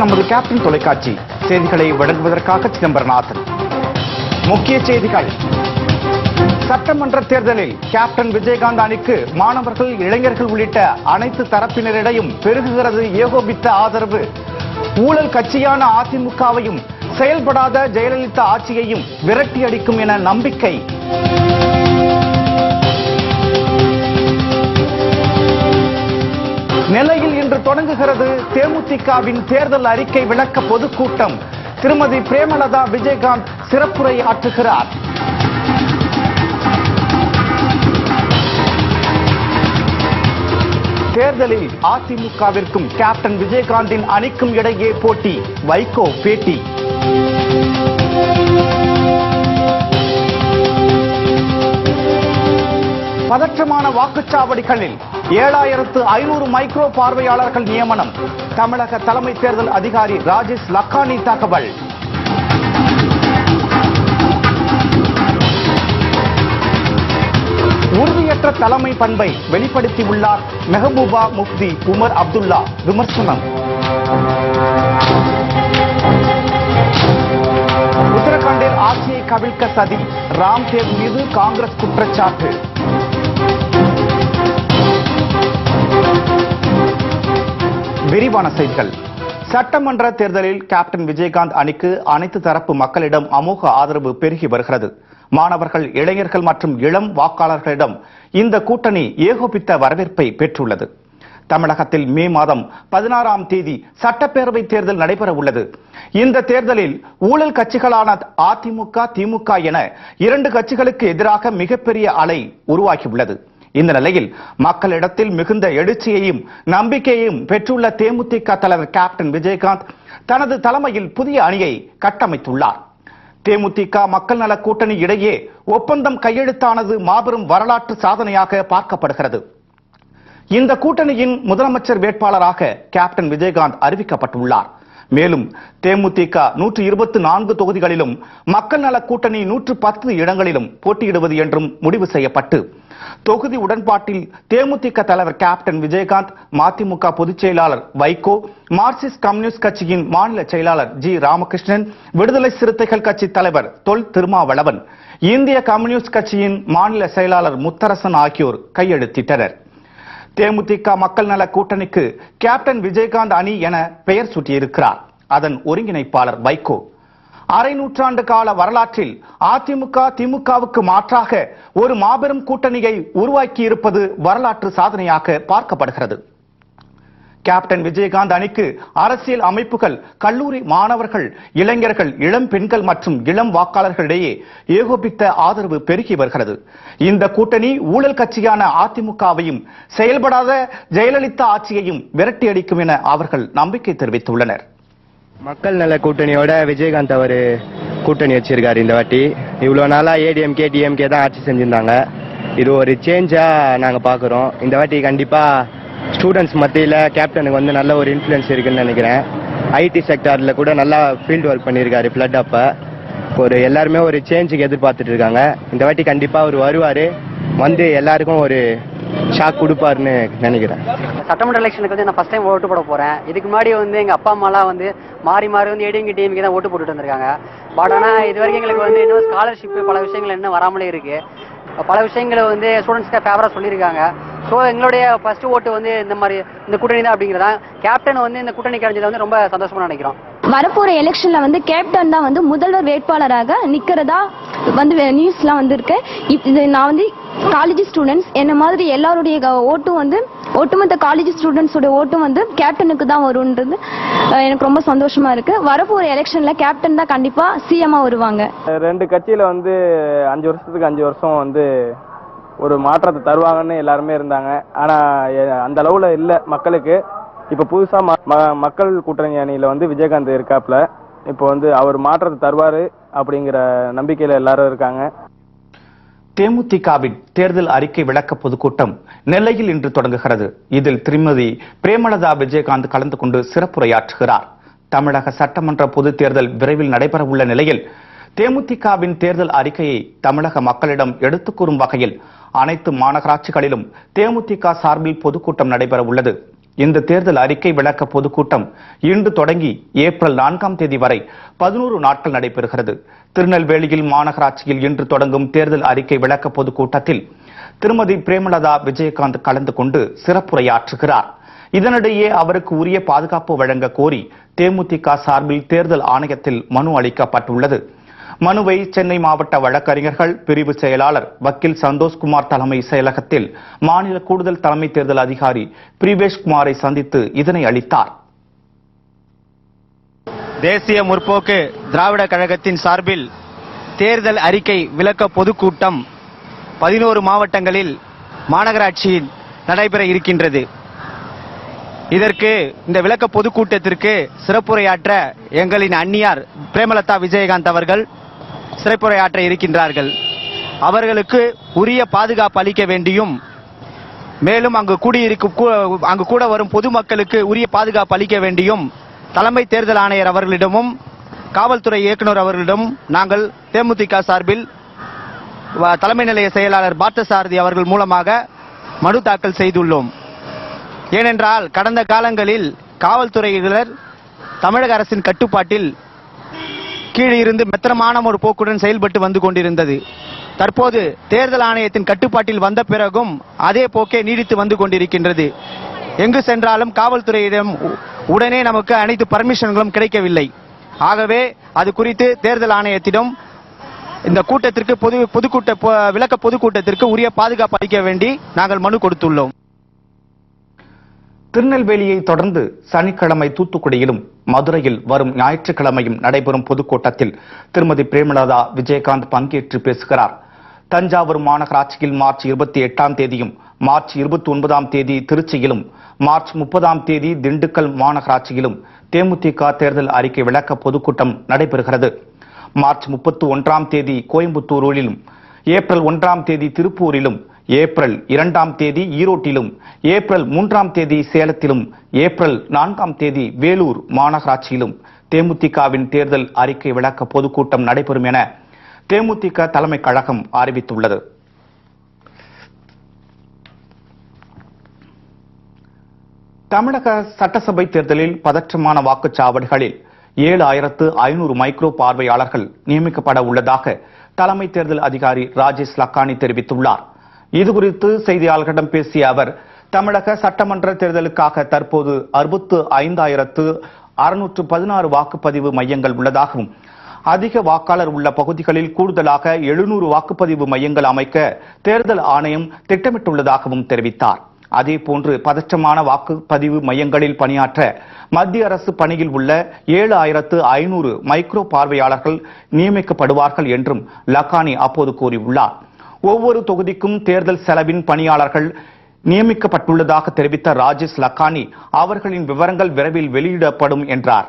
நமது கேப்டன் தொலைக்காட்சி செய்திகளை வழங்குவதற்காக சிதம்பரநாதன். முக்கிய செய்திகள். சட்டமன்ற தேர்தலில் கேப்டன் விஜயகாந்த் அணிக்கு மாணவர்கள், இளைஞர்கள் உள்ளிட்ட அனைத்து தரப்பினரிடையும் பெருகுகிறது ஏகோபித்த ஆதரவு. ஊழல் கட்சியான அதிமுகவையும் செயல்படாத ஜெயலலிதா ஆட்சியையும் விரட்டி அடிக்கும் என நம்பிக்கை. நெல்லையில் இன்று தொடங்குகிறது தேமுதிகவின் தேர்தல் அறிக்கை விளக்க பொதுக்கூட்டம். திருமதி பிரேமலதா விஜயகாந்த் சிறப்புரை ஆற்றுகிறார். தேர்தலில் அதிமுகவிற்கும் கேப்டன் விஜயகாந்தின் அணிக்கும் இடையே போட்டி. வைகோ பேட்டி. பதற்றமான வாக்குச்சாவடிகளில் 7500 மைக்ரோ பார்வையாளர்கள் நியமனம். தமிழக தலைமை தேர்தல் அதிகாரி ராஜேஷ் லக்கானி தகவல். உறுதியற்ற தலைமை பண்பை வெளிப்படுத்தியுள்ளார் மெஹபூபா முஃப்தி உமர் அப்துல்லா விமர்சனம். உத்தரகாண்டில் ஆட்சியை கவிழ்க்க சதி. ராம்தேவ் மீது காங்கிரஸ் குற்றச்சாட்டு. விரிவான செய்திகள். சட்டமன்ற தேர்தலில் கேப்டன் விஜயகாந்த் அணிக்கு அனைத்து தரப்பு மக்களிடம் அமோக ஆதரவு பெருகி வருகிறது. மாணவர்கள், இளைஞர்கள் மற்றும் இளம் வாக்காளர்களிடம் இந்த கூட்டணி ஏகோபித்த வரவேற்பை பெற்றுள்ளது. தமிழகத்தில் மே மாதம் 16ஆம் தேதி சட்டப்பேரவை தேர்தல் நடைபெற உள்ளது. இந்த தேர்தலில் ஊழல் கட்சிகளான அதிமுக, திமுக என 2 கட்சிகளுக்கு எதிராக மிகப்பெரிய அலை உருவாகியுள்ளது. இந்த நிலையில் மக்களிடத்தில் மிகுந்த எழுச்சியையும் நம்பிக்கையையும் பெற்றுள்ள தேமுதிக தலைவர் கேப்டன் விஜயகாந்த் தனது தலைமையில் புதிய அணியை கட்டமைத்துள்ளார். தேமுதிக மக்கள் நல கூட்டணி இடையே ஒப்பந்தம் கையெழுத்தானது மாபெரும் வரலாற்று சாதனையாக பார்க்கப்படுகிறது. இந்த கூட்டணியின் முதலமைச்சர் வேட்பாளராக கேப்டன் விஜயகாந்த் அறிவிக்கப்பட்டுள்ளார். மேலும் தேமுதிக 124 தொகுதிகளிலும், மக்கள் நல கூட்டணி 110 இடங்களிலும் போட்டியிடுவது என்றும் முடிவு செய்யப்பட்டு தொகுதி உடன்பாட்டில் தேமுதிக தலைவர் கேப்டன் விஜயகாந்த், மதிமுக பொதுச் செயலாளர் வைகோ, மார்க்சிஸ்ட் கம்யூனிஸ்ட் கட்சியின் மாநில செயலாளர் ஜி ராமகிருஷ்ணன், விடுதலை சிறுத்தைகள் கட்சி தலைவர் தொல் திருமாவளவன், இந்திய கம்யூனிஸ்ட் கட்சியின் மாநில செயலாளர் முத்தரசன் ஆகியோர் கையெழுத்திட்டனர். தேமுதிக மக்கள் நல கூட்டணிக்கு கேப்டன் விஜயகாந்த் அணி என பெயர் சூட்டியிருக்கிறார் அதன் ஒருங்கிணைப்பாளர் வைகோ. அரை நூற்றாண்டு கால வரலாற்றில் அதிமுக, திமுகவுக்கு மாற்றாக ஒரு மாபெரும் கூட்டணியை உருவாக்கியிருப்பது வரலாற்று சாதனையாக பார்க்கப்படுகிறது. கேப்டன் விஜயகாந்த் அணிக்கு அரசியல் அமைப்புகள், கல்லூரி மாணவர்கள், இளைஞர்கள், இளம் பெண்கள் மற்றும் இளம் வாக்காளர்களிடையே ஏகோபித்த ஆதரவு பெருகி வருகிறது. இந்த கூட்டணி ஊழல் கட்சியான அதிமுகவையும் செயல்படாத ஜெயலலிதா ஆட்சியையும் விரட்டி அடிக்கும் என அவர்கள் நம்பிக்கை தெரிவித்துள்ளனர். மக்கள் நல கூட்டணியோட விஜயகாந்த் அவர் கூட்டணி வச்சிருக்காரு. இந்த வாட்டி இவ்வளவு நாளா ஏடிஎம்கே, டிஎம்கே தான் ஆட்சி செஞ்சிருந்தாங்க. இது ஒரு சேஞ்சா நாங்க பாக்குறோம். இந்த வாட்டி கண்டிப்பா ஸ்டூடெண்ட்ஸ் மத்தியில் கேப்டனுக்கு வந்து நல்ல ஒரு இன்ஃப்ளூயன்ஸ் இருக்குன்னு நினைக்கிறேன். ஐடி செக்டாரில் கூட நல்லா ஃபீல்டு ஒர்க் பண்ணியிருக்காரு. ஃப்ளட் அப்போ ஒரு எல்லாருமே ஒரு சேஞ்சுக்கு எதிர்பார்த்துட்டு இருக்காங்க. இந்த வாட்டி கண்டிப்பாக அவர் வருவார், வந்து எல்லாருக்கும் ஒரு ஷாக் கொடுப்பாருன்னு நினைக்கிறேன். சட்டமன்ற எலெக்ஷனுக்கு வந்து நான் ஃபர்ஸ்ட் டைம் ஓட்டு போட போகிறேன். இதுக்கு முன்னாடி வந்து எங்கள் அப்பா அம்மாலாம் வந்து மாறி மாறி வந்து ஏடிஎம்கே, டிஎம்கே தான் ஓட்டு போட்டுட்டு வந்திருக்காங்க. பட் ஆனால் இது வரைக்கும் எங்களுக்கு வந்து இன்னும் ஸ்காலர்ஷிப் பல விஷயங்கள் இன்னும் வராமலே இருக்குது. பல விஷயங்களை வந்து ஸ்டூடெண்ட்ஸ்க்கு ஃபேவராக சொல்லியிருக்காங்க. ஸோ எங்களுடைய ஃபர்ஸ்ட் ஓட்டு வந்து இந்த கூட்டணி தான் அப்படிங்கிறதா. கேப்டன் வந்து இந்த கூட்டணி கிடைச்சது வந்து ரொம்ப சந்தோஷமா நினைக்கிறோம். வரப்போற எலெக்ஷன்ல வந்து கேப்டன் தான் வந்து முதல்வர் வேட்பாளராக நிக்கிறதா வந்து நியூஸ்லாம் வந்திருக்கு. நான் வந்து காலேஜ் ஸ்டூடெண்ட்ஸ் என்ன மாதிரி எல்லாருடைய ஓட்டும் வந்து ஒட்டுமொத்த காலேஜ் ஸ்டூடெண்ட்ஸோட ஓட்டும் வந்து கேப்டனுக்கு தான் வரும்ன்றது எனக்கு ரொம்ப சந்தோஷமா இருக்கு. வரப்போற எலெக்ஷன்ல கேப்டன் தான் கண்டிப்பா சிஎம்மா வருவாங்க. 2 கட்சியில வந்து 5 வருஷத்துக்கு 5 வருஷம் வந்து ஒரு மாற்றத்தை தருவாங்கன்னு எல்லாருமே இருந்தாங்க. ஆனா அந்த அளவுல இல்ல மக்களுக்கு. இப்ப புதுசா மக்கள் கூட்டணி அணியில வந்து விஜயகாந்த் இருக்காப்ல. இப்போ வந்து அவர் மாற்றத்தை தருவாரு அப்படிங்கிற நம்பிக்கையில எல்லாரும் இருக்காங்க. தேமுதிகவின் தேர்தல் அறிக்கை விளக்க பொதுக்கூட்டம் நெல்லையில் இன்று தொடங்குகிறது. இதில் திருமதி பிரேமலதா விஜயகாந்த் கலந்து கொண்டு சிறப்புரையாற்றுகிறார். தமிழக சட்டமன்ற பொதுத் தேர்தல் விரைவில் நடைபெற உள்ள நிலையில் தேமுதிகவின் தேர்தல் அறிக்கையை தமிழக மக்களிடம் எடுத்துக் கூறும் வகையில் அனைத்து மாநகராட்சிகளிலும் தேமுதிக சார்பில் பொதுக்கூட்டம் நடைபெற உள்ளது. இந்த தேர்தல் அறிக்கை விளக்க பொதுக்கூட்டம் இன்று தொடங்கி ஏப்ரல் 4ஆம் தேதி வரை 11 நாட்கள் நடைபெறுகிறது. திருநெல்வேலியில் மாநகராட்சியில் இன்று தொடங்கும் தேர்தல் அறிக்கை விளக்க பொதுக்கூட்டத்தில் திருமதி பிரேமலதா விஜயகாந்த் கலந்து கொண்டு சிறப்புரையாற்றுகிறார். இதனிடையே அவருக்கு உரிய பாதுகாப்பு வழங்க கோரி தேமுதிக சார்பில் தேர்தல் ஆணையத்தில் மனு அளிக்கப்பட்டுள்ளது. மனுவை சென்னை மாவட்ட வழக்கறிஞர்கள் பிரிவு செயலாளர் வக்கீல் சந்தோஷ்குமார் தலைமை செயலகத்தில் மாநில கூடுதல் தலைமை தேர்தல் அதிகாரி பிரிவேஷ்குமாரை சந்தித்து இதனை அளித்தார். தேசிய முற்போக்கு திராவிட கழகத்தின் சார்பில் தேர்தல் அறிக்கை விளக்க பொதுக்கூட்டம் 11 மாவட்டங்களில் மாநகராட்சியில் நடைபெற இருக்கின்றது. இதற்கு இந்த விளக்க பொதுக்கூட்டத்திற்கு சிறப்புரையாற்ற எங்களின் அன்னியார் பிரேமலதா விஜயகாந்த் அவர்கள் சிறப்புரையாற்ற இருக்கின்றார்கள். அவர்களுக்கு உரிய பாதுகாப்பு அளிக்க வேண்டியும், மேலும் அங்கு கூட வரும் பொதுமக்களுக்கு உரிய பாதுகாப்பு அளிக்க வேண்டியும் தலைமை தேர்தல் ஆணையர் அவர்களிடமும் காவல்துறை இயக்குநர் அவர்களிடம் நாங்கள் தேமுதிக சார்பில் தலைமை நிலைய செயலாளர் பார்த்தசாரதி அவர்கள் மூலமாக மனு தாக்கல் செய்துள்ளோம். ஏனென்றால் கடந்த காலங்களில் காவல்துறையினர் தமிழக அரசின் கட்டுப்பாட்டில் கீழ் இருந்து மெத்தனமான ஒரு போக்குடன் செயல்பட்டு வந்து கொண்டிருந்தது. தற்போது தேர்தல் ஆணையத்தின் கட்டுப்பாட்டில் வந்த பிறகும் அதே போக்கே நீடித்து வந்து கொண்டிருக்கின்றது. எங்கு சென்றாலும் காவல்துறையிடம் உடனே நமக்கு அனைத்து பர்மிஷன்களும் கிடைக்கவில்லை. ஆகவே அது குறித்து தேர்தல் ஆணையத்திடம் இந்த கூட்டத்திற்கு விளக்க பொதுக்கூட்டத்திற்கு உரிய பாதுகாப்பு அளிக்க வேண்டி நாங்கள் மனு கொடுத்துள்ளோம். திருநெல்வேலியை தொடர்ந்து சனிக்கிழமை தூத்துக்குடியிலும் மதுரையில் வரும் ஞாயிற்றுக்கிழமையும் நடைபெறும் பொதுக்கூட்டத்தில் திருமதி பிரேமலதா விஜயகாந்த் பங்கேற்று பேசுகிறார். தஞ்சாவூர் மாநகராட்சியில் மார்ச் 28ஆம் தேதியும் மார்ச் 29ஆம் தேதி திருச்சியிலும் மார்ச் 30ஆம் தேதி திண்டுக்கல் மாநகராட்சியிலும் தேமுதிக தேர்தல் அறிக்கை விளக்க பொதுக்கூட்டம் நடைபெறுகிறது. மார்ச் 31ஆம் தேதி கோயம்புத்தூரிலும், ஏப்ரல் 1ஆம் தேதி திருப்பூரிலும், ஏப்ரல் 2ஆம் தேதி ஈரோட்டிலும், ஏப்ரல் 3ஆம் தேதி சேலத்திலும், ஏப்ரல் 4ஆம் தேதி வேலூர் மாநகராட்சியிலும் தேமுதிகவின் தேர்தல் அறிக்கை விளக்க பொதுக்கூட்டம் நடைபெறும் என தேமுதிக தலைமை கழகம் அறிவித்துள்ளது. தமிழக சட்டசபை தேர்தலில் பதற்றமான வாக்குச்சாவடிகளில் 7500 மைக்ரோ பார்வையாளர்கள் நியமிக்கப்பட உள்ளதாக தலைமை தேர்தல் அதிகாரி ராஜேஷ் லக்கானி தெரிவித்துள்ளார். இதுகுறித்து செய்தியாளர்களிடம் பேசிய அவர், தமிழக சட்டமன்ற தேர்தலுக்காக தற்போது 65,616 வாக்குப்பதிவு மையங்கள் உள்ளதாகவும், அதிக வாக்காளர் உள்ள பகுதிகளில் கூடுதலாக 700 வாக்குப்பதிவு மையங்கள் அமைக்க தேர்தல் ஆணையம் திட்டமிட்டுள்ளதாகவும் தெரிவித்தார். அதேபோன்று பதற்றமான வாக்குப்பதிவு மையங்களில் பணியாற்ற மத்திய அரசு பணியில் உள்ள 7500 மைக்ரோ பார்வையாளர்கள் நியமிக்கப்படுவார்கள் என்றும் லக்கானி அப்போது கூறியுள்ளார். ஒவ்வொரு தொகுதிக்கும் தேர்தல் செலவின் பணியாளர்கள் நியமிக்கப்பட்டுள்ளதாக தெரிவித்த ராஜேஷ் லக்கானி, அவர்களின் விவரங்கள் விரைவில் வெளியிடப்படும் என்றார்.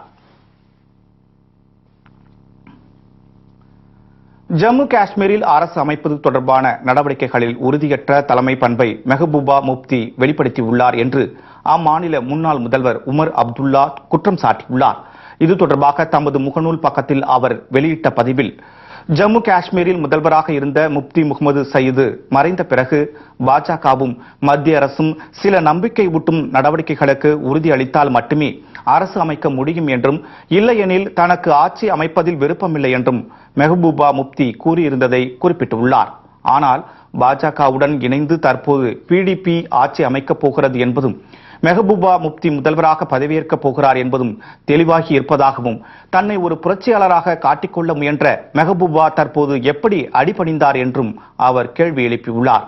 ஜம்மு காஷ்மீரில் அரசு அமைப்பது தொடர்பான நடவடிக்கைகளில் உறுதியற்ற தலைமை பண்பை மெஹபூபா முப்தி வெளிப்படுத்தியுள்ளார் என்று அம்மாநில முன்னாள் முதல்வர் உமர் அப்துல்லா குற்றம் சாட்டியுள்ளார். இது தொடர்பாக தமது முகநூல் பக்கத்தில் அவர் வெளியிட்ட பதிவில், ஜம்மு காஷ்மீரில் முதல்வராக இருந்த முப்தி முகமது சயீது மறைந்த பிறகு பாஜகவும் மத்திய அரசும் சில நம்பிக்கை ஊட்டும் நடவடிக்கைகளுக்கு உறுதியளித்தால் மட்டுமே அரசு அமைக்க முடியும் என்றும், இல்லையெனில் தனக்கு ஆட்சி அமைப்பதில் விருப்பமில்லை என்றும் மெஹபூபா முப்தி கூறியிருந்ததை குறிப்பிட்டுள்ளார். ஆனால் பாஜகவுடன் இணைந்து தற்போது பிடிபி ஆட்சி அமைக்கப் போகிறது என்பதும், மெஹபூபா முப்தி முதல்வராக பதவியேற்கப் போகிறார் என்பதும் தெளிவாகி இருப்பதாகவும், தன்னை ஒரு புரட்சியாளராக காட்டிக்கொள்ள முயன்ற மெஹபூபா தற்போது எப்படி அடிபணிந்தார் என்றும் அவர் கேள்வி எழுப்பியுள்ளார்.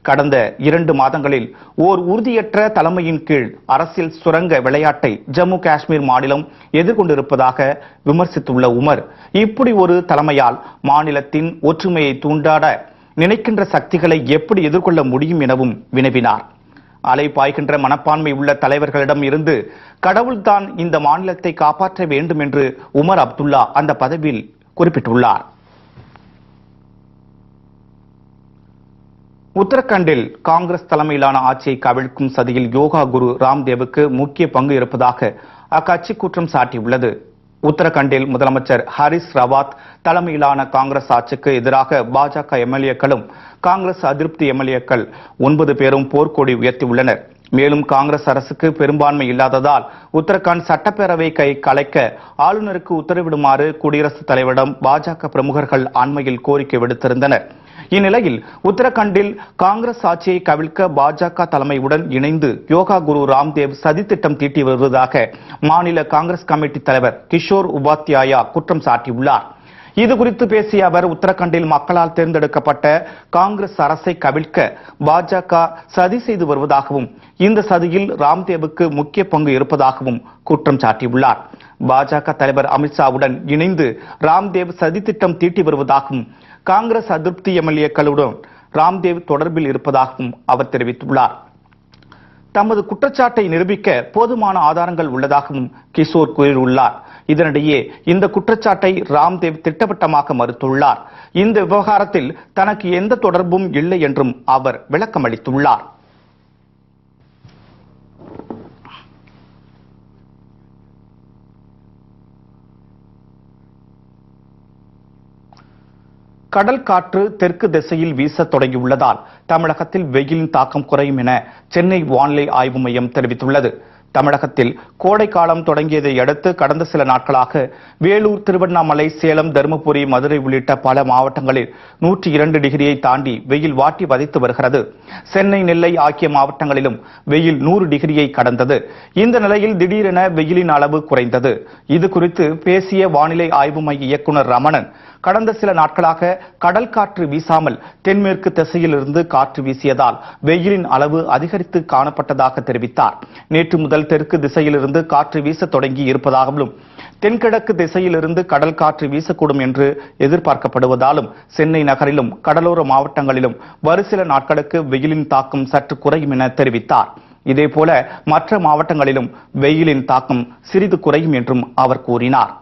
கடந்த 2 மாதங்களில் ஓர் உறுதியற்ற தலைமையின் கீழ் அரசியல் சுரங்க விளையாட்டை ஜம்மு காஷ்மீர் மாநிலம் எதிர்கொண்டிருப்பதாக விமர்சித்துள்ள உமர், இப்படி ஒரு தலைமையால் மாநிலத்தின் ஒற்றுமையை தூண்டாட நினைக்கின்ற சக்திகளை எப்படி எதிர்கொள்ள முடியும் எனவும் வினவினார். அலை பாய்கின்ற மனப்பான்மை உள்ள தலைவர்களிடம் இருந்து கடவுள்தான் இந்த மாநிலத்தை காப்பாற்ற வேண்டும் என்று உமர் அப்துல்லா அந்த பதிவில் குறிப்பிட்டுள்ளார். உத்தரகண்டில் காங்கிரஸ் தலைமையிலான ஆட்சியை கவிழ்க்கும் சதியில் யோகா குரு ராம்தேவுக்கு முக்கிய பங்கு இருப்பதாக அக்கட்சி குற்றம் சாட்டியுள்ளது. உத்தரகண்டில் முதலமைச்சர் ஹரிஸ் ரவாத் தலைமையிலான காங்கிரஸ் ஆட்சிக்கு எதிராக பாஜக எம்எல்ஏக்களும் காங்கிரஸ் அதிருப்தி எம்எல்ஏக்கள் 9 பேரும் போர்க்கொடி உயர்த்தியுள்ளனர். மேலும் காங்கிரஸ் அரசுக்கு பெரும்பான்மை இல்லாததால் உத்தரகாண்ட் சட்டப்பேரவை கலைக்க ஆளுநருக்கு உத்தரவிடுமாறு குடியரசுத் தலைவரிடம் பாஜக பிரமுகர்கள் அண்மையில் கோரிக்கை விடுத்திருந்தனர். இந்நிலையில் உத்தரகாண்டில் காங்கிரஸ் ஆட்சியை கவிழ்க்க பாஜக தலைமையுடன் இணைந்து யோகா குரு ராம்தேவ் சதித்திட்டம் தீட்டி வருவதாக மாநில காங்கிரஸ் கமிட்டி தலைவர் கிஷோர் உபாத்யாயா குற்றம் சாட்டியுள்ளார். இதுகுறித்து பேசிய அவர் உத்தரகாண்டில் மக்களால் தேர்ந்தெடுக்கப்பட்ட காங்கிரஸ் அரசை கவிழ்க்க பாஜக சதி செய்து வருவதாகவும் இந்த சதியில் ராம்தேவுக்கு முக்கிய பங்கு இருப்பதாகவும் குற்றம் சாட்டியுள்ளார். பாஜக தலைவர் அமித்ஷாவுடன் இணைந்து ராம்தேவ் சதி திட்டம் தீட்டி வருவதாகவும் காங்கிரஸ் அதிருப்தி எம்எல்ஏக்களுடன் ராம்தேவ் தொடர்பில் இருப்பதாகவும் அவர் தெரிவித்துள்ளார். தமது குற்றச்சாட்டை நிரூபிக்க போதுமான ஆதாரங்கள் உள்ளதாகவும் கிஷோர் கூறியுள்ளார். இதனிடையே இந்த குற்றச்சாட்டை ராம்தேவ் திட்டவட்டமாக மறுத்துள்ளார். இந்த விவகாரத்தில் தனக்கு எந்த தொடர்பும் இல்லை என்றும் அவர் விளக்கமளித்துள்ளார். கடல் காற்று தெற்கு திசையில் வீச தொடங்கியுள்ளதால் தமிழகத்தில் வெயிலின் தாக்கம் குறையும் என சென்னை வானிலை ஆய்வு மையம் தெரிவித்துள்ளது. தமிழகத்தில் கோடை காலம் தொடங்கியதை அடுத்து கடந்த சில நாட்களாக வேலூர், திருவண்ணாமலை, சேலம், தருமபுரி, மதுரை உள்ளிட்ட பல மாவட்டங்களில் 102 டிகிரியை தாண்டி வெயில் வாட்டி வதைத்து வருகிறது. சென்னை, நெல்லை ஆகிய மாவட்டங்களிலும் வெயில் 100 டிகிரியை கடந்தது. இந்த நிலையில் திடீரென வெயிலின் அளவு குறைந்தது. இது குறித்து பேசிய வானிலை ஆய்வு மைய இயக்குநர் ரமணன், கடந்த சில நாட்களாக கடல் காற்று வீசாமல் தென்மேற்கு திசையிலிருந்து காற்று வீசியதால் வெயிலின் அளவு அதிகரித்து காணப்பட்டதாக தெரிவித்தார். நேற்று முதல் தெற்கு திசையிலிருந்து காற்று வீச தொடங்கி இருப்பதாகவும் தென்கிழக்கு திசையிலிருந்து கடல் காற்று வீசக்கூடும் என்று எதிர்பார்க்கப்படுவதாலும் சென்னை நகரிலும் கடலோர மாவட்டங்களிலும் வரும் நாட்களுக்கு வெயிலின் தாக்கம் சற்று குறையும் என தெரிவித்தார். இதேபோல மற்ற மாவட்டங்களிலும் வெயிலின் தாக்கம் சிறிது குறையும் என்றும் அவர் கூறினார்.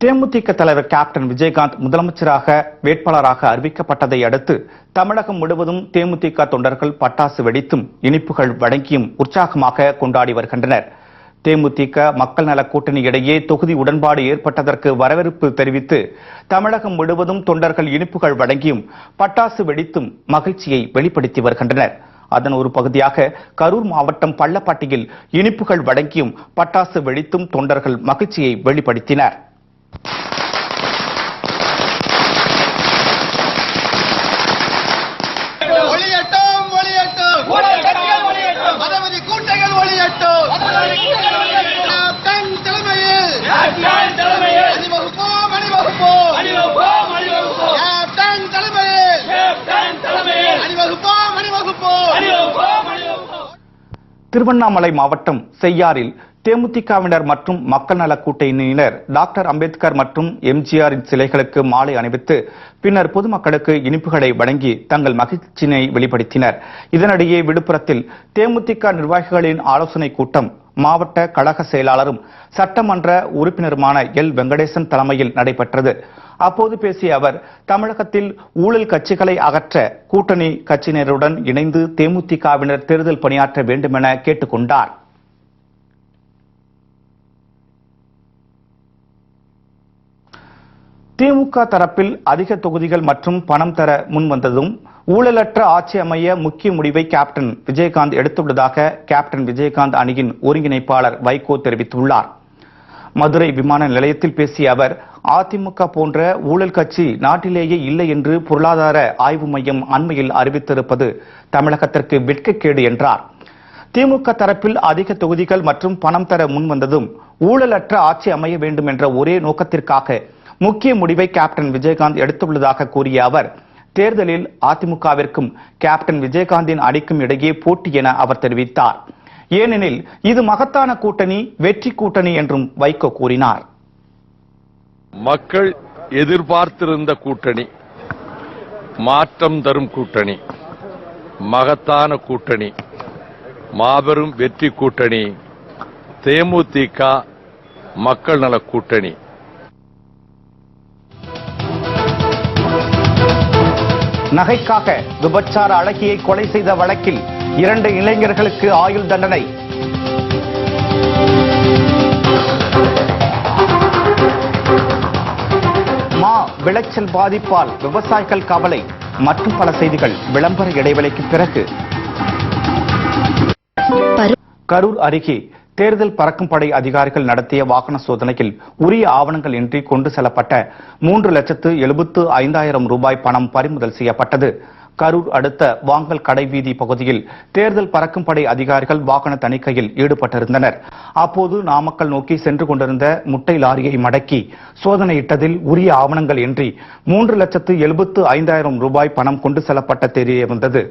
தேமுதிக தலைவர் கேப்டன் விஜயகாந்த் முதலமைச்சராக வேட்பாளராக அறிவிக்கப்பட்டதை அடுத்து தமிழகம் முழுவதும் தேமுதிக தொண்டர்கள் பட்டாசு வெடித்தும் இனிப்புகள் வழங்கியும் உற்சாகமாக கொண்டாடி வருகின்றனர். தேமுதிக மக்கள் நல கூட்டணி இடையே தொகுதி உடன்பாடு ஏற்பட்டதற்கு வரவேற்பு தெரிவித்து தமிழகம் முழுவதும் தொண்டர்கள் இனிப்புகள் வழங்கியும் பட்டாசு வெடித்தும் மகிழ்ச்சியை வெளிப்படுத்தி வருகின்றனர். அதன் ஒரு பகுதியாக கரூர் மாவட்டம் பள்ளப்பட்டியில் இனிப்புகள் வழங்கியும் பட்டாசு வெடித்தும் தொண்டர்கள் மகிழ்ச்சியை வெளிப்படுத்தினர். திருவண்ணாமலை மாவட்டம் செய்யாறில் தேமுதிகவினர் மற்றும் மக்கள் நல கூட்டணியினர் டாக்டர் அம்பேத்கர் மற்றும் எம்ஜிஆரின் சிலைகளுக்கு மாலை அணிவித்து பின்னர் பொதுமக்களுக்கு இனிப்புகளை வழங்கி தங்கள் மகிழ்ச்சியினை வெளிப்படுத்தினர். இதனிடையே விழுப்புரத்தில் தேமுதிக நிர்வாகிகளின் ஆலோசனை கூட்டம் மாவட்ட கழக செயலாளரும் சட்டமன்ற உறுப்பினருமான எல் வெங்கடேசன் தலைமையில் நடைபெற்றது. அப்போது பேசிய அவர் தமிழகத்தில் ஊழல் கட்சிகளை அகற்ற கூட்டணி கட்சியினருடன் இணைந்து தேமுதிகவினர் தேர்தல் பணியாற்ற வேண்டும் என கேட்டுக் கொண்டார். திமுக தரப்பில் அதிக தொகுதிகள் மற்றும் பணம் தர முன்வந்ததும் ஊழலற்ற ஆட்சி அமைய முக்கிய முடிவை கேப்டன் விஜயகாந்த் எடுத்துள்ளதாக கேப்டன் விஜயகாந்த் அணியின் ஒருங்கிணைப்பாளர் வைகோ தெரிவித்துள்ளார். மதுரை விமான நிலையத்தில் பேசிய அவர் அதிமுக போன்ற ஊழல் கட்சி நாட்டிலேயே இல்லை என்று பொருளாதார ஆய்வு மையம் அண்மையில் அறிவித்திருப்பது தமிழகத்திற்கு வெட்கக்கேடு என்றார். திமுக தரப்பில் அதிக தொகுதிகள் மற்றும் பணம் தர முன்வந்ததும் ஊழலற்ற ஆட்சி அமைய வேண்டும் என்ற ஒரே நோக்கத்திற்காக முக்கிய முடிவை கேப்டன் விஜயகாந்த் எடுத்துள்ளதாக கூறிய அவர் தேர்தலில் அதிமுகவிற்கும் கேப்டன் விஜயகாந்தின் அணிக்கும் இடையே போட்டி என அவர் தெரிவித்தார். ஏனெனில் இது மகத்தான கூட்டணி, வெற்றி கூட்டணி என்றும் வைகோ கூறினார். மக்கள் எதிர்பார்த்திருந்த கூட்டணி, மாற்றம் தரும் கூட்டணி, மகத்தான கூட்டணி, மாபெரும் வெற்றி கூட்டணி, தேமுதிக மக்கள் நல கூட்டணி. நகைக்காக விபச்சார அழகியை கொலை செய்த வழக்கில் 2 இளைஞர்களுக்கு ஆயுள் தண்டனை. விளைச்சல் பாதிப்பால் விவசாயிகள் கவலை மற்றும் பல செய்திகள் விளம்பர இடைவெளிக்கு பிறகு. கரூர் அருகே தேர்தல் பறக்கும் படை அதிகாரிகள் நடத்திய வாகன சோதனையில் உரிய ஆவணங்கள் இன்றி கொண்டு செல்லப்பட்ட 3,75,000 ரூபாய் பணம் பறிமுதல் செய்யப்பட்டது. கரூர் அடுத்த வாங்கல் கடைவீதி பகுதியில் தேர்தல் பறக்கும் படை அதிகாரிகள் வாகன தணிக்கையில் ஈடுபட்டிருந்தனர். அப்போது நாமக்கல் நோக்கி சென்று கொண்டிருந்த முட்டை லாரியை மடக்கி சோதனையிட்டதில் உரிய ஆவணங்கள் இன்றி 3,75,000 ரூபாய் பணம் கொண்டு செல்லப்பட்ட தெரிய வந்தது.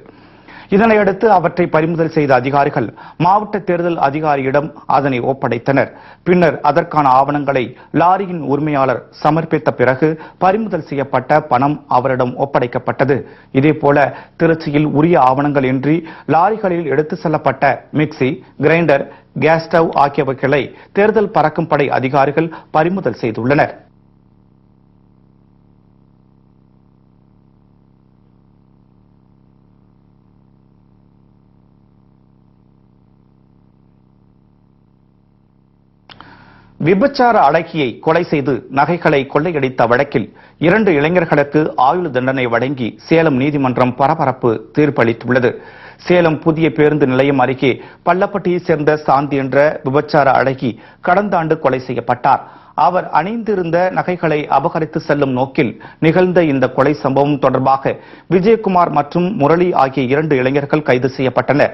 இதனையடுத்து அவற்றை பறிமுதல் செய்த அதிகாரிகள் மாவட்ட தேர்தல் அதிகாரியிடம் அதனை ஒப்படைத்தனர். பின்னர் அதற்கான ஆவணங்களை லாரியின் உரிமையாளர் சமர்ப்பித்த பிறகு பறிமுதல் செய்யப்பட்ட பணம் அவரிடம் ஒப்படைக்கப்பட்டது. இதேபோல திருச்சியில் உரிய ஆவணங்கள் இன்றி லாரிகளில் எடுத்து செல்லப்பட்ட மிக்சி, கிரைண்டர், கேஸ் ஸ்டவ் ஆகியவைகளை தேர்தல் பறக்கும் படை அதிகாரிகள் பறிமுதல் செய்துள்ளனர். விபச்சார அழகியை கொலை செய்து நகைகளை கொள்ளையடித்த வழக்கில் 2 இளைஞர்களுக்கு ஆயுள் தண்டனை வழங்கி சேலம் நீதிமன்றம் பரபரப்பு தீர்ப்பளித்துள்ளது. சேலம் புதிய பேருந்து நிலையம் அருகே பள்ளப்பட்டியைச் சேர்ந்த சாந்தி என்ற விபச்சார அழகி கடந்த ஆண்டு கொலை செய்யப்பட்டார். அவர் அணிந்திருந்த நகைகளை அபகரித்து செல்லும் நோக்கில் நிகழ்ந்த இந்த கொலை சம்பவம் தொடர்பாக விஜயகுமார் மற்றும் முரளி ஆகிய 2 இளைஞர்கள் கைது செய்யப்பட்டனர்.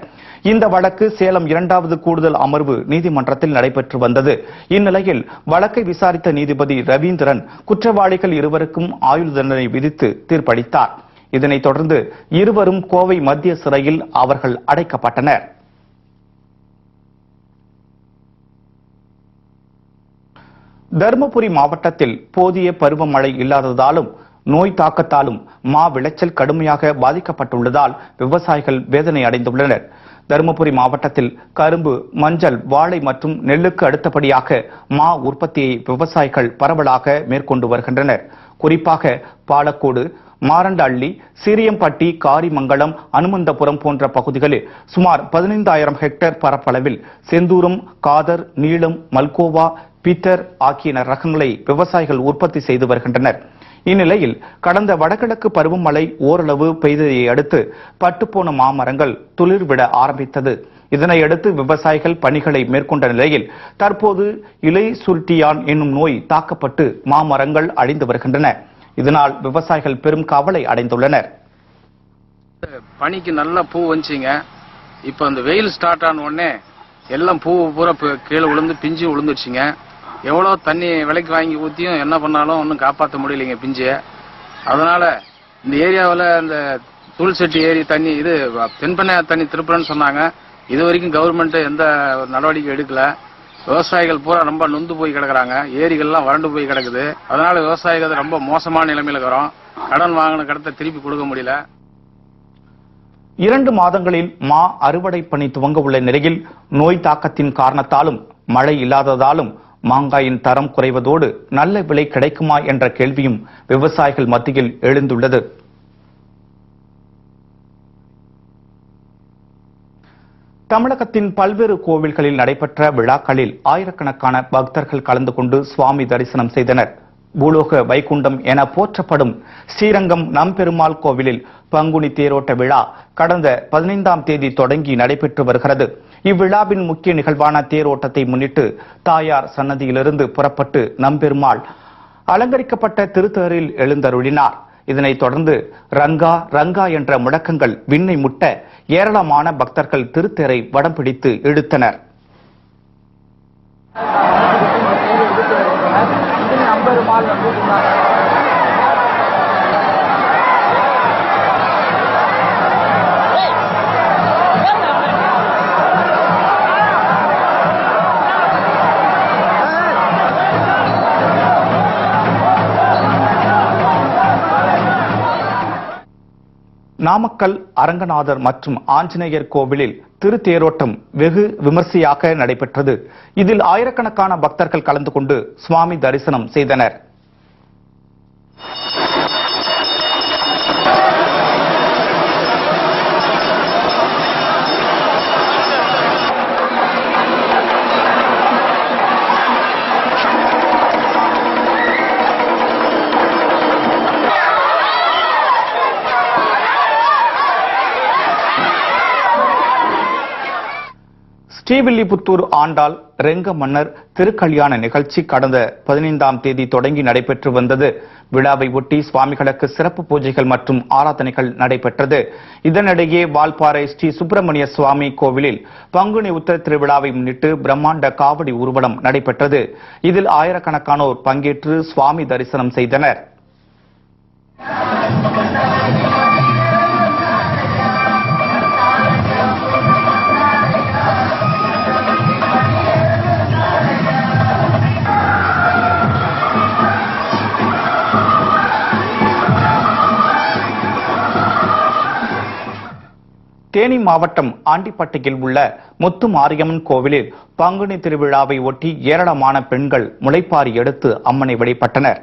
இந்த வழக்கு சேலம் 2வது கூடுதல் அமர்வு நீதிமன்றத்தில் நடைபெற்று வந்தது. இந்நிலையில் வழக்கை விசாரித்த நீதிபதி ரவீந்திரன் குற்றவாளிகள் இருவருக்கும் ஆயுள் தண்டனை விதித்து தீர்ப்பளித்தார். இதனைத் தொடர்ந்து இருவரும் கோவை மத்திய சிறையில் அவர்கள் அடைக்கப்பட்டனர். தருமபுரி மாவட்டத்தில் போதிய பருவமழை இல்லாததாலும் நோய் தாக்கத்தாலும் மா விளைச்சல் கடுமையாக பாதிக்கப்பட்டுள்ளதால் விவசாயிகள் வேதனை அடைந்துள்ளனர். தருமபுரி மாவட்டத்தில் கரும்பு, மஞ்சள், வாழை மற்றும் நெல்லுக்கு அடுத்தபடியாக மா உற்பத்தியை விவசாயிகள் பரவலாக மேற்கொண்டு வருகின்றனர். குறிப்பாக பாலக்கோடு, மாரண்டள்ளி, சீரியம்பட்டி, காரிமங்கலம், அனுமந்தபுரம் போன்ற பகுதிகளில் சுமார் 15,000 ஹெக்டேர் பரப்பளவில் செந்தூரம், காதர், நீளம், மல்கோவா, பீட்டர் ஆகிய ரகங்களை விவசாயிகள் உற்பத்தி செய்து வருகின்றனர். இந்நிலையில் கடந்த வடகிழக்கு பருவமழை ஓரளவு பெய்ததை அடுத்து பட்டுப்போன மாமரங்கள் துளிர்விட ஆரம்பித்தது. இதனையடுத்து விவசாயிகள் பணிகளை மேற்கொண்ட நிலையில் தற்போது இலை சுருட்டியான் என்னும் நோய் தாக்கப்பட்டு மாமரங்கள் அழிந்து வருகின்றன. இதனால் விவசாயிகள் பெரும் கவலை அடைந்துள்ளனர். பனிக்கு நல்லா பூ வந்துச்சுங்க. இப்போ அந்த வெயில் ஸ்டார்ட் ஆன உடனே எல்லாம் பூ பூரா கீழே விழுந்து பிஞ்சு விழுந்துருச்சுங்க. எவ்வளோ தண்ணி விலைக்கு வாங்கி ஊற்றியும் என்ன பண்ணாலும் ஒன்றும் காப்பாற்ற முடியலைங்க பிஞ்சு. அதனால இந்த ஏரியாவில் இந்த தூள்செட்டி ஏரி தண்ணி இது தென்பெண்ணை தண்ணி திருப்புறன்னு சொன்னாங்க. இது வரைக்கும் கவர்மெண்ட் எந்த நடவடிக்கை எடுக்கல. விவசாயிகள் பூரா ரொம்ப நொந்து போய் கிடக்குறாங்க. ஏரிகள்லாம் வறண்டு போய் கிடக்குது. அதனால விவசாயிகள் ரொம்ப மோசமான நிலைமையில இருக்கிறோம். கடன் வாங்கின கடத்தை திருப்பி கொடுக்க முடியல. 2 மாதங்களில் மா அறுவடை பணி துவங்க உள்ள நிலையில் நோய் தாக்கத்தின் காரணத்தாலும் மழை இல்லாததாலும் மாங்காயின் தரம் குறைவதோடு நல்ல விலை கிடைக்குமா என்ற கேள்வியும் விவசாயிகள் மத்தியில் எழுந்துள்ளது. தமிழகத்தின் பல்வேறு கோவில்களில் நடைபெற்ற விழாக்களில் ஆயிரக்கணக்கான பக்தர்கள் கலந்து கொண்டு சுவாமி தரிசனம் செய்தனர். பூலோக வைகுண்டம் என போற்றப்படும் ஸ்ரீரங்கம் நம்பெருமாள் கோவிலில் பங்குனி தேரோட்ட விழா கடந்த 15ஆம் தேதி தொடங்கி நடைபெற்று வருகிறது. இவ்விழாவின் முக்கிய நிகழ்வான தேரோட்டத்தை முன்னிட்டு தாயார் சன்னதியிலிருந்து புறப்பட்டு நம்பெருமாள் அலங்கரிக்கப்பட்ட திருத்தேரில் எழுந்தருளினார். இதனைத் தொடர்ந்து ரங்கா ரங்கா என்ற முழக்கங்கள் விண்ணை முட்ட ஏராளமான பக்தர்கள் திருத்தேரை வடம் பிடித்து இழுத்தனர். நாமக்கல் அரங்கநாதர் மற்றும் ஆஞ்சநேயர் கோவிலில் திருத்தேரோட்டம் வெகு விமர்சையாக நடைபெற்றது. இதில் ஆயிரக்கணக்கான பக்தர்கள் கலந்து கொண்டு சுவாமி தரிசனம் செய்தனர். ஸ்ரீவில்லிபுத்தூர் ஆண்டாள் ரெங்க மன்னர் திருக்கல்யாண நிகழ்ச்சி கடந்த 15ஆம் தேதி தொடங்கி நடைபெற்று வந்தது. விழாவை ஒட்டி சுவாமிகளுக்கு சிறப்பு பூஜைகள் மற்றும் ஆராதனைகள் நடைபெற்றது. இதனிடையே வால்பாறை ஸ்ரீ சுப்பிரமணிய சுவாமி கோவிலில் பங்குனி உத்திர திருவிழாவை முன்னிட்டு பிரம்மாண்ட காவடி ஊர்வலம் நடைபெற்றது. இதில் ஆயிரக்கணக்கானோர் பங்கேற்று சுவாமி தரிசனம் செய்தனர். தேனி மாவட்டம் ஆண்டிப்பட்டியில் உள்ள முத்து மாரியம்மன் கோவிலில் பங்குனி திருவிழாவை ஒட்டி ஏராளமான பெண்கள் முளைப்பாரி எடுத்து அம்மனை வழிபட்டனர்.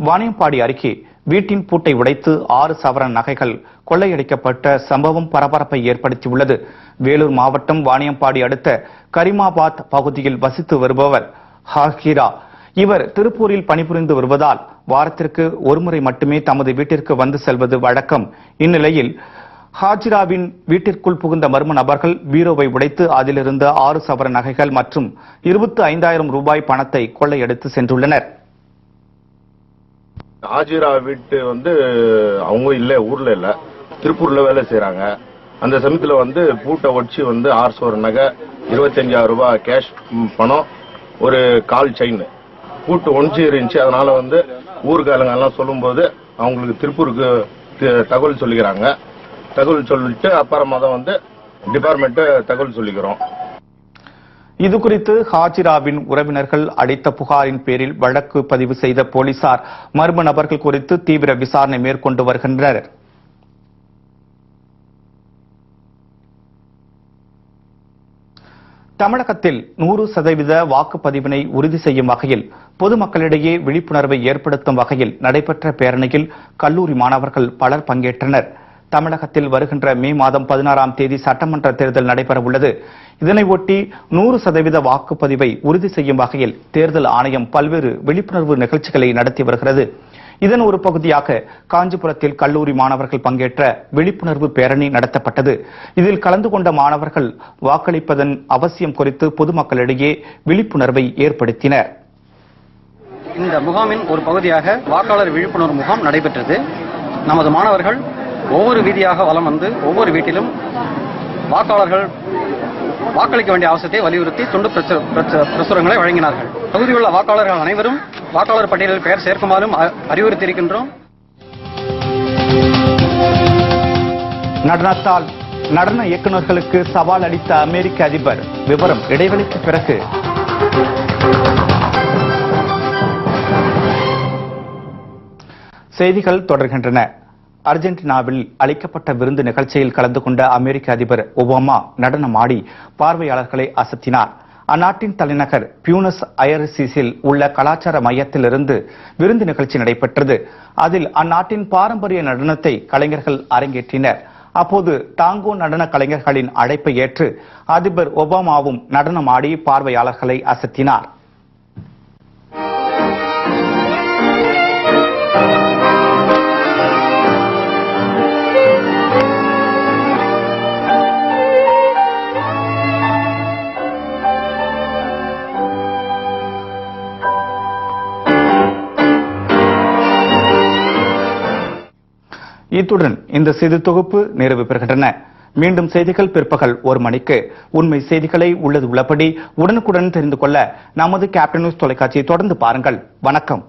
வாணியம்பாடி அருகே வீட்டின் பூட்டை உடைத்து 6 சவரன் நகைகள் கொள்ளையடிக்கப்பட்ட சம்பவம் பரபரப்பை ஏற்படுத்தியுள்ளது. வேலூர் மாவட்டம் வாணியம்பாடி அடுத்த கரிமாபாத் பகுதியில் வசித்து வருபவர் ஹாகிரா. இவர் திருப்பூரில் பணிபுரிந்து வருவதால் வாரத்திற்கு ஒருமுறை மட்டுமே தமது வீட்டிற்கு வந்து செல்வது வழக்கம். இந்நிலையில் ஹாஜிராவின் வீட்டிற்குள் புகுந்த மர்ம நபர்கள் பீரோவை உடைத்து அதிலிருந்த 6 சவரன் நகைகள் மற்றும் 25,000 ரூபாய் பணத்தை கொள்ளையடித்து சென்றுள்ளனர். ஹாஜிரா வீட்டு அவங்க இல்ல, ஊர்ல இல்ல, திருப்பூர்ல வேலை செய்யறாங்க. அந்த சமயத்துல பூட்டை ஒடிச்சு 6 சவரன் நகை, 25,000 ரூபாய் கேஷ் பணம், ஒரு கால் செயின் பூட்டு ஒன்றிச்சு இருந்துச்சு. அதனால ஊர்காலங்க எல்லாம் சொல்லும் போது அவங்களுக்கு திருப்பூருக்கு தகவல் சொல்லிக்கிறாங்க. தகவல் சொல்லிட்டு அப்புறமா தான் டிபார்ட்மெண்ட் தகவல் சொல்லிக்கிறோம். இது குறித்து ஹாஜிராவின் உறவினர்கள் அளித்த புகாரின் பேரில் வழக்கு பதிவு செய்த போலீசார் மர்ம நபர்கள் குறித்து தீவிர விசாரணை மேற்கொண்டு வருகின்றனர். தமிழகத்தில் 100% வாக்குப்பதிவினை உறுதி செய்யும் வகையில் பொதுமக்களிடையே விழிப்புணர்வை ஏற்படுத்தும் வகையில் நடைபெற்ற பேரணியில் கல்லூரி மாணவர்கள் பலர் பங்கேற்றனர். தமிழகத்தில் வருகின்ற மே மாதம் 16ஆம் தேதி சட்டமன்ற தேர்தல் நடைபெற உள்ளது. இதனை ஒட்டி 100% வாக்குப்பதிவை உறுதி செய்யும் வகையில் தேர்தல் ஆணையம் பல்வேறு விழிப்புணர்வு நிகழ்ச்சிகளை நடத்தி வருகிறது. இதன் ஒரு பகுதியாக காஞ்சிபுரத்தில் கல்லூரி மாணவர்கள் பங்கேற்ற விழிப்புணர்வு பேரணி நடத்தப்பட்டது. இதில் கலந்து கொண்ட மாணவர்கள் வாக்களிப்பதன் அவசியம் குறித்து பொதுமக்களிடையே விழிப்புணர்வை ஏற்படுத்தினர். இந்த முகாமின் ஒரு பகுதியாக வாக்காளர் விழிப்புணர்வு முகாம் நடைபெற்றது. நமது மாணவர்கள் ஒவ்வொரு வீதியாக வலம் வந்து ஒவ்வொரு வீட்டிலும் வாக்காளர்கள் வாக்களிக்க வேண்டிய அவசியத்தை வலியுறுத்தி துண்டு பிரசுரங்களை வழங்கினார்கள். பகுதியில் உள்ள வாக்காளர்கள் அனைவரும் வாக்காளர் பட்டியலில் பெயர் சேர்க்குமாறும் அறிவுறுத்தியிருக்கின்றோம். நடனத்தால் நடன இயக்குநர்களுக்கு சவால் அளித்த அமெரிக்க அதிபர். விவரம் இடைவெளிக்கு பிறகு. செய்திகள் தொடர்கின்றன. அர்ஜென்டினாவில் அளிக்கப்பட்ட விருந்து நிகழ்ச்சியில் கலந்து கொண்ட அமெரிக்க அதிபர் ஒபாமா நடனமாடி பார்வையாளர்களை அசத்தினார். அந்நாட்டின் தலைநகர் பியூனஸ் அயர்ஸில் உள்ள கலாச்சார மையத்திலிருந்து விருந்து நிகழ்ச்சி நடைபெற்றது. அதில் அந்நாட்டின் பாரம்பரிய நடனத்தை கலைஞர்கள் அரங்கேற்றினர். அப்போது டாங்கோ நடன கலைஞர்களின் அழைப்பை ஏற்று அதிபர் ஒபாமாவும் நடனமாடி பார்வையாளர்களை அசத்தினார். இத்துடன் இந்த செய்தி தொகுப்பு நிறைவு பெறுகின்றன. மீண்டும் செய்திகள் பிற்பகல் 1 மணிக்கு. உண்மை செய்திகளை உள்ளது உள்ளபடி உடனுக்குடன் தெரிந்து கொள்ள நமது கேப்டன் நியூஸ் தொலைக்காட்சியை தொடர்ந்து பாருங்கள். வணக்கம்.